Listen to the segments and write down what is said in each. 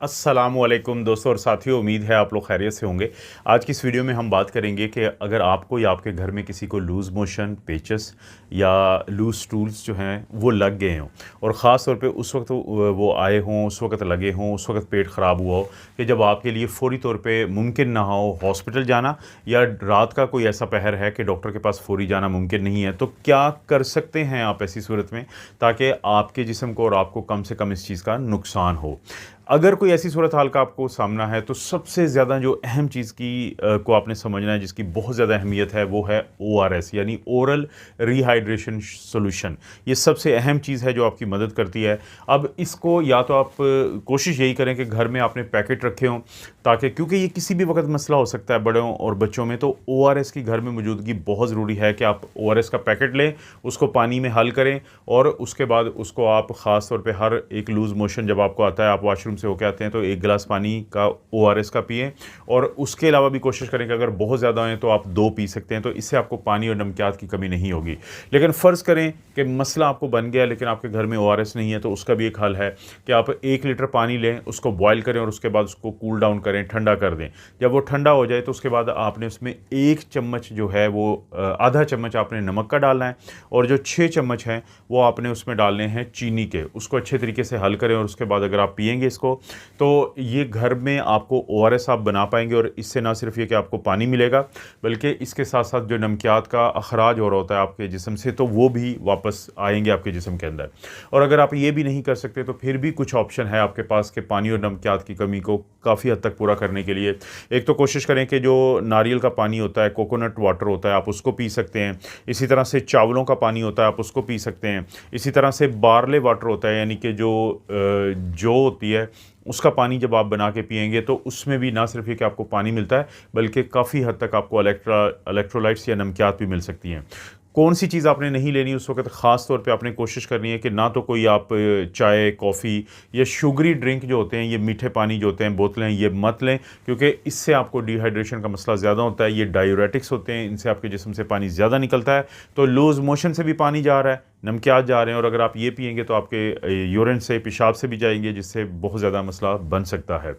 अस्सलामुअलैकुम दोस्तों और साथियों, उम्मीद है आप लोग खैरियत से होंगे। आज की इस वीडियो में हम बात करेंगे कि अगर आपको या आपके घर में किसी को लूज़ मोशन, पेचस या लूज़ स्टूल्स जो हैं वो लग गए हों और ख़ास तौर पे उस वक्त वो आए हों, उस वक्त लगे हों, उस वक्त पेट ख़राब हुआ हो कि जब आपके लिए फ़ौरी तौर पे मुमकिन ना हो हॉस्पिटल जाना, या रात का कोई ऐसा पहर है कि डॉक्टर के पास फ़ौरी जाना मुमकिन नहीं है, तो क्या कर सकते हैं आप ऐसी सूरत में ताकि आपके जिस्म को और आपको कम से कम इस चीज़ का नुकसान हो। अगर कोई ऐसी सूरत हाल का आपको सामना है तो सबसे ज़्यादा जो अहम चीज़ को आपने समझना है, जिसकी बहुत ज़्यादा अहमियत है, वो है ओआरएस यानी ओरल रिहाइड्रेशन सॉल्यूशन। ये सबसे अहम चीज़ है जो आपकी मदद करती है। अब इसको या तो आप कोशिश यही करें कि घर में आपने पैकेट रखे हों, ताकि क्योंकि ये किसी भी वक्त मसला हो सकता है बड़ों और बच्चों में, तो ओआरएस की घर में मौजूदगी बहुत ज़रूरी है कि आप ओआरएस का पैकेट लें, उसको पानी में हल करें और उसके बाद उसको आप ख़ास तौर पे हर एक लूज़ मोशन जब आपको आता है, आप वॉशरूम से होके आते हैं, तो 1 गिलास पानी का ओआरएस का पिएँ। और उसके अलावा भी कोशिश करें कि अगर बहुत ज़्यादा हैं तो आप 2 पी सकते हैं, तो इससे आपको पानी और नमकियात की कमी नहीं होगी। लेकिन फ़र्ज़ करें कि मसला आपको बन गया लेकिन आपके घर में ओआरएस नहीं है, तो उसका भी एक हल है कि आप 1 लीटर पानी लें, उसको बॉयल करें और उसके बाद उसको कूल डाउन करें, ठंडा कर दें। जब वो ठंडा हो जाए तो उसके बाद आपने उसमें 1 चम्मच जो है वो आधा चम्मच आपने नमक का डालना है और जो 6 चम्मच हैं वो आपने उसमें डालने हैं चीनी के। उसको अच्छे तरीके से हल करें और उसके बाद अगर आप पिएँगे इसको, तो ये घर में आपको ओआरएस आप बना पाएँगे और इससे ना सिर्फ़ ये कि आपको पानी मिलेगा, बल्कि इसके साथ-साथ जो नमकियात का अखराज हो रहा होता है आपके जिस्म से, तो वो भी वापस आएँगे आपके जिस्म के अंदर। और अगर आप ये भी नहीं कर सकते तो फिर भी कुछ ऑप्शन है आपके पास कि पानी और नमकियात की कमी को काफ़ी हद तक पूरा करने के लिए। एक तो कोशिश करें कि जो नारियल का पानी होता है, कोकोनट वाटर होता है, आप उसको पी सकते हैं। इसी तरह से चावलों का पानी होता है, आप उसको पी सकते हैं। इसी तरह से बार्ले वाटर होता है, यानी कि जो जौ होती है उसका पानी जब आप बना के पिएँगे तो उसमें भी ना सिर्फ़ ये कि आपको पानी मिलता है, बल्कि काफ़ी हद तक आपको इलेक्ट्रोलाइट्स या नमकियात भी मिल सकती हैं। कौन-सी चीज़ आपने नहीं लेनी उस वक़्त, ख़ास तौर पे आपने कोशिश करनी है कि ना तो कोई आप चाय, कॉफ़ी या शुगरी ड्रिंक जो होते हैं, ये मीठे पानी जो होते हैं, बोतलें, ये मत लें, क्योंकि इससे आपको डिहाइड्रेशन का मसला ज़्यादा होता है। ये डायूरेटिक्स होते हैं, इनसे आपके जिस्म से पानी ज़्यादा निकलता है, तो लूज़ मोशन से भी पानी जा रहा है, नमकियात जा रहे हैं, और अगर आप ये पिएँगे तो आपके यूरिन से, पेशाब से भी जाएँगे, जिससे बहुत ज़्यादा मसला बन सकता है।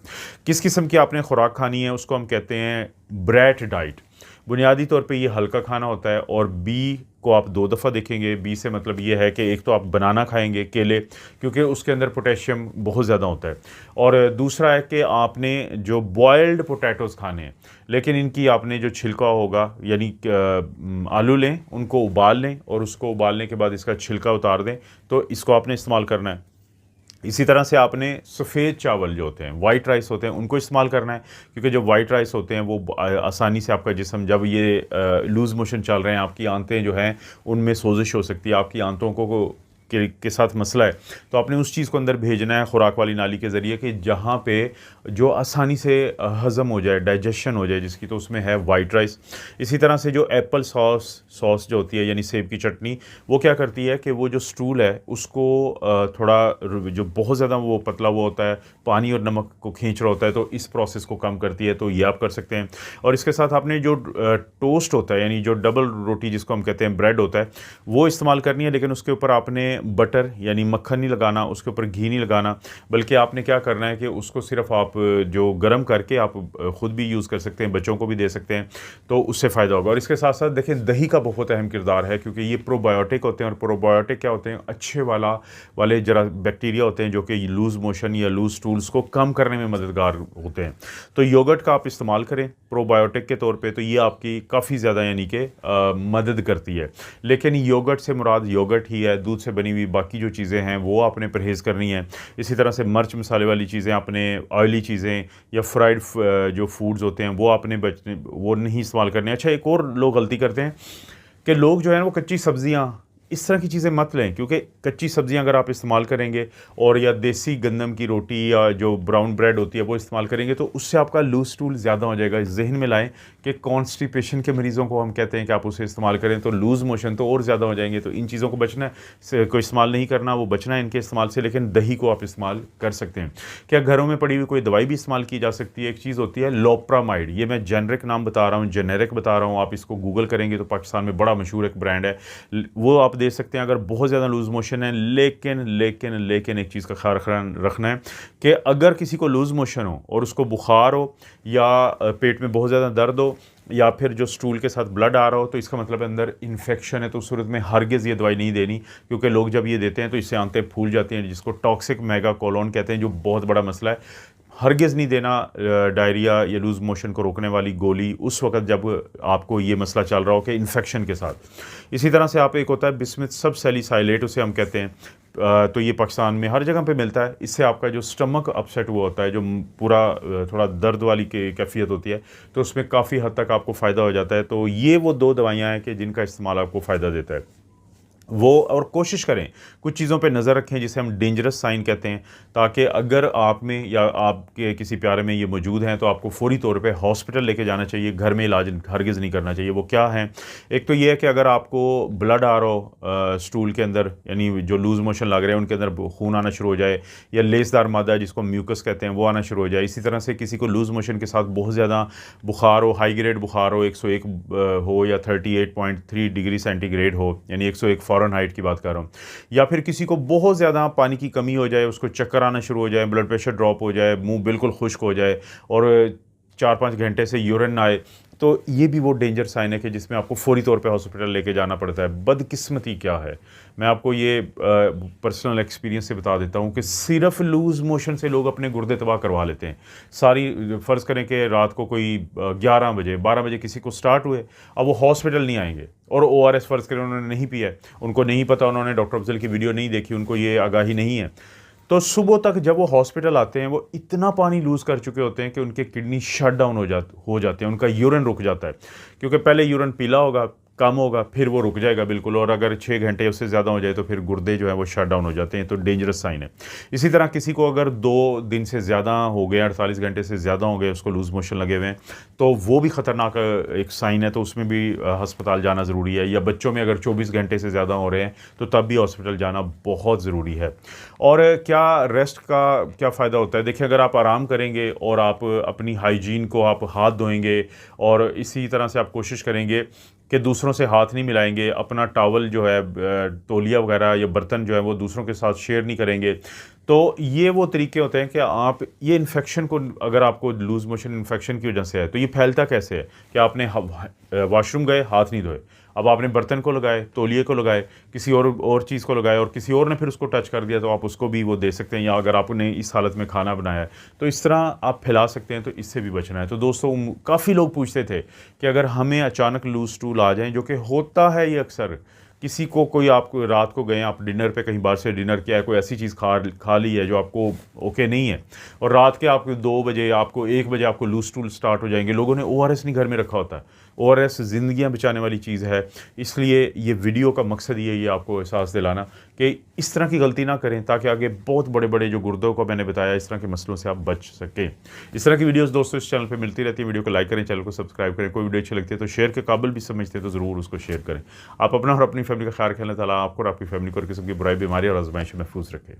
किस किस्म की आपने खुराक खानी है, उसको हम कहते हैं ब्रैट डाइट। बुनियादी तौर पे ये हल्का खाना होता है और बी को आप 2 दफ़ा देखेंगे। बी से मतलब ये है कि एक तो आप बनाना खाएँगे, केले, क्योंकि उसके अंदर पोटेशियम बहुत ज़्यादा होता है, और दूसरा है कि आपने जो बॉइल्ड पोटैटोज़ खाने हैं, लेकिन इनकी आपने जो छिलका होगा, यानी आलू लें, उनको उबाल लें और उसको उबालने के बाद इसका छिलका उतार दें, तो इसको आपने इस्तेमाल करना है। इसी तरह से आपने सफ़ेद चावल जो होते हैं, वाइट राइस होते हैं, उनको इस्तेमाल करना है, क्योंकि जो वाइट राइस होते हैं वो आसानी से आपका जिस्म, जब ये लूज़ मोशन चल रहे हैं, आपकी आंतें जो हैं उनमें सोजिश हो सकती है, आपकी आंतों को के साथ मसला है, तो आपने उस चीज़ को अंदर भेजना है खुराक वाली नाली के ज़रिए कि जहाँ पे जो आसानी से हज़म हो जाए, डाइजेशन हो जाए जिसकी, तो उसमें है वाइट राइस। इसी तरह से जो एप्पल सॉस जो होती है, यानी सेब की चटनी, वो क्या करती है कि वो जो स्टूल है उसको जो बहुत ज़्यादा वो पतला हुआ होता है, पानी और नमक को खींच रहा होता है, तो इस प्रोसेस को कम करती है, तो ये आप कर सकते हैं। और इसके साथ आपने जो टोस्ट होता है, यानी जो डबल रोटी जिसको हम कहते हैं, ब्रेड होता है, वो इस्तेमाल करनी है, लेकिन उसके ऊपर आपने बटर यानी मक्खन नहीं लगाना, उसके ऊपर घी नहीं लगाना, बल्कि आपने क्या करना है कि उसको सिर्फ आप जो गर्म करके आप ख़ुद भी यूज़ कर सकते हैं, बच्चों को भी दे सकते हैं, तो उससे फ़ायदा होगा। और इसके साथ साथ देखें, दही का बहुत अहम किरदार है, क्योंकि ये प्रोबायोटिक होते हैं, और प्रोबायोटिक क्या होते हैं, अच्छे वाले जरा बैक्टीरिया होते हैं जो कि लूज़ मोशन या लूज़ स्टूल्स को कम करने में मददगार होते हैं। तो योगर्ट का आप इस्तेमाल करें प्रोबायोटिक के तौर पे, तो ये आपकी काफ़ी ज़्यादा यानी कि मदद करती है। लेकिन योगर्ट से मुराद योगर्ट ही है, दूध से बनी हुई बाकी जो चीज़ें हैं वो आपने परहेज़ करनी है। इसी तरह से मिर्च मसाले वाली चीज़ें, आपने ऑयली चीज़ें या फ्राइड जो फूड्स होते हैं वो नहीं इस्तेमाल करने। अच्छा, एक और लोग गलती करते हैं कि लोग जो है वो कच्ची सब्ज़ियाँ, इस तरह की चीज़ें मत लें, क्योंकि कच्ची सब्ज़ियाँ अगर आप इस्तेमाल करेंगे और या देसी गंदम की रोटी या जो ब्राउन ब्रेड होती है वो इस्तेमाल करेंगे, तो उससे आपका लूज़ स्टूल ज़्यादा हो जाएगा। ज़हन में लाएँ कि कॉन्स्टिपेशन के मरीज़ों को हम कहते हैं कि आप उसे इस्तेमाल करें तो लूज़ मोशन तो और ज़्यादा हो जाएंगे। तो इन चीज़ों को बचना है, को इस्तेमाल नहीं करना, वो बचना है इनके इस्तेमाल से। लेकिन दही को आप इस्तेमाल कर सकते हैं। क्या घरों में पड़ी हुई कोई दवाई भी इस्तेमाल की जा सकती है? एक चीज़ होती है लोप्रामाइड, ये मैं जेनरिक नाम बता रहा हूँ, जेनेरिक बता रहा हूँ, आप इसको गूगल करेंगे तो पाकिस्तान में बड़ा मशहूर एक ब्रांड है, वो आप दे सकते हैं अगर बहुत ज़्यादा लूज़ मोशन है, लेकिन लेकिन लेकिन एक चीज़ का ख्याल रखना है कि अगर किसी को लूज़ मोशन हो और उसको बुखार हो या पेट में बहुत ज़्यादा दर्द हो या फिर जो स्टूल के साथ ब्लड आ रहा हो, तो इसका मतलब है अंदर इन्फेक्शन है। तो उस सूरत में हरगिज़ ये दवाई नहीं देनी, क्योंकि लोग जब ये देते हैं तो इससे आंतें फूल जाती हैं, जिसको टॉक्सिक मेगा कोलोन कहते हैं, जो बहुत बड़ा मसला है। हरगिज़ नहीं देना डायरिया या लूज़ मोशन को रोकने वाली गोली उस वक्त जब आपको ये मसला चल रहा हो कि इन्फेक्शन के साथ। इसी तरह से आप एक होता है बिस्मिथ सब सैलिसाइलेट, उसे हम कहते हैं, तो ये पाकिस्तान में हर जगह पे मिलता है। इससे आपका जो स्टमक अपसेट हुआ होता है, जो पूरा थोड़ा दर्द वाली कैफियत होती है, तो उसमें काफ़ी हद तक आपको फ़ायदा हो जाता है। तो ये वो 2 दवाइयाँ हैं कि जिनका इस्तेमाल आपको फ़ायदा देता है वो। और कोशिश करें कुछ चीज़ों पे नज़र रखें जिसे हम डेंजरस साइन कहते हैं, ताकि अगर आप में या आपके किसी प्यारे में ये मौजूद हैं तो आपको फ़ौरी तौर पे हॉस्पिटल लेके जाना चाहिए। घर में इलाज हरगिज़ नहीं करना चाहिए। वो क्या है? एक तो ये है कि अगर आपको ब्लड आ रहा हो स्टूल के अंदर, यानी जो लूज़ मोशन लग रहे हैं उनके अंदर खून आना शुरू हो जाए, या लेसदार मादा जिसको म्यूकस कहते हैं वो आना शुरू हो जाए। इसी तरह से किसी को लूज़ मोशन के साथ बहुत ज़्यादा बुखार हो, हाई ग्रेड बुखार हो, 101 हो या 38.3 डिग्री सेंटीग्रेड हो, यानी 101 फ़ारेनहाइट की बात कर रहा हूँ, या फिर किसी को बहुत ज़्यादा पानी की कमी हो जाए, उसको चक्कर आना शुरू हो जाए, ब्लड प्रेशर ड्रॉप हो जाए, मुंह बिल्कुल खुश्क हो जाए और 4-5 घंटे से यूरिन ना आए, तो ये भी वो डेंजर साइन है कि जिसमें आपको फ़ौरी तौर पे हॉस्पिटल लेके जाना पड़ता है। बदकिस्मती क्या है, मैं आपको ये पर्सनल एक्सपीरियंस से बता देता हूँ कि सिर्फ लूज़ मोशन से लोग अपने गुर्दे तबाह करवा लेते हैं। सारी फ़र्ज़ करें कि रात को कोई 11 बजे 12 बजे किसी को स्टार्ट हुए, अब वो हॉस्पिटल नहीं आएंगे और ORS फ़र्ज़ करें उन्होंने नहीं पिया है, उनको नहीं पता, उन्होंने डॉक्टर अफजल की वीडियो नहीं देखी, उनको ये आगाही नहीं है, तो सुबह तक जब वो हॉस्पिटल आते हैं वो इतना पानी लूज़ कर चुके होते हैं कि उनके किडनी शट डाउन हो जाते हैं, उनका यूरिन रुक जाता है, क्योंकि पहले यूरिन पीला होगा, कम होगा, फिर वो रुक जाएगा बिल्कुल, और अगर 6 घंटे उससे ज़्यादा हो जाए तो फिर गुर्दे जो है वो शट डाउन हो जाते हैं। तो डेंजरस साइन है। इसी तरह किसी को अगर 2 दिन से ज़्यादा हो गए, 48 घंटे से ज़्यादा हो गए, उसको लूज़ मोशन लगे हुए हैं, तो वो भी ख़तरनाक एक साइन है, तो उसमें भी हस्पताल जाना ज़रूरी है। या बच्चों में अगर 24 घंटे से ज़्यादा हो रहे हैं तो तब भी हॉस्पिटल जाना बहुत ज़रूरी है। और क्या रेस्ट का क्या फ़ायदा होता है? देखिए, अगर आप आराम करेंगे और आप अपनी हाइजीन को आप हाथ धोएंगे और इसी तरह से आप कोशिश करेंगे कि दूसरों से हाथ नहीं मिलाएंगे, अपना टॉवल जो है, तौलिया वगैरह या बर्तन जो है वो दूसरों के साथ शेयर नहीं करेंगे, तो ये वो तरीके होते हैं कि आप ये इन्फेक्शन को, अगर आपको लूज़ मोशन इन्फेक्शन की वजह से है तो ये फैलता कैसे है कि आपने वॉशरूम गए, हाथ नहीं धोए, अब आपने बर्तन को लगाए, तौलिए को लगाए, किसी और चीज़ को लगाए और किसी और ने फिर उसको टच कर दिया, तो आप उसको भी वो दे सकते हैं। या अगर आपने इस हालत में खाना बनाया है तो इस तरह आप फैला सकते हैं, तो इससे भी बचना है। तो दोस्तों, काफ़ी लोग पूछते थे कि अगर हमें अचानक लूज़ स्टूल आ जाएँ, जो कि होता है ये अक्सर, किसी को कोई, आप रात को गए, आप डिनर पे कहीं बाहर से डिनर किया है, कोई ऐसी चीज़ खा ली है जो आपको ओके नहीं है, और रात के आपको 2 बजे, आपको 1 बजे आपको लूज़ स्टूल स्टार्ट हो जाएंगे। लोगों ने ORS नहीं घर में रखा होता है। ORS ज़िंदगियां बचाने वाली चीज़ है। इसलिए ये वीडियो का मकसद ये है आपको एहसास दिलाना कि इस तरह की गलती ना करें, ताकि आगे बहुत बड़े बड़े जो गुर्दों को मैंने बताया, इस तरह के मसलों से आप बच सकें। इस तरह की वीडियोस दोस्तों इस चैनल पे मिलती रहती है। वीडियो को लाइक करें, चैनल को सब्सक्राइब करें। कोई वीडियो अच्छी लगती है तो शेयर के काबिल भी समझते हैं तो ज़रूर उसको शेयर करें। आप अपना और अपनी फैमिली का ख्याल रखें। अल्लाह ताला आपको और आपकी फैमिली को और किस्म की बुराई, बीमारी और आजमाइश महफूज रखें।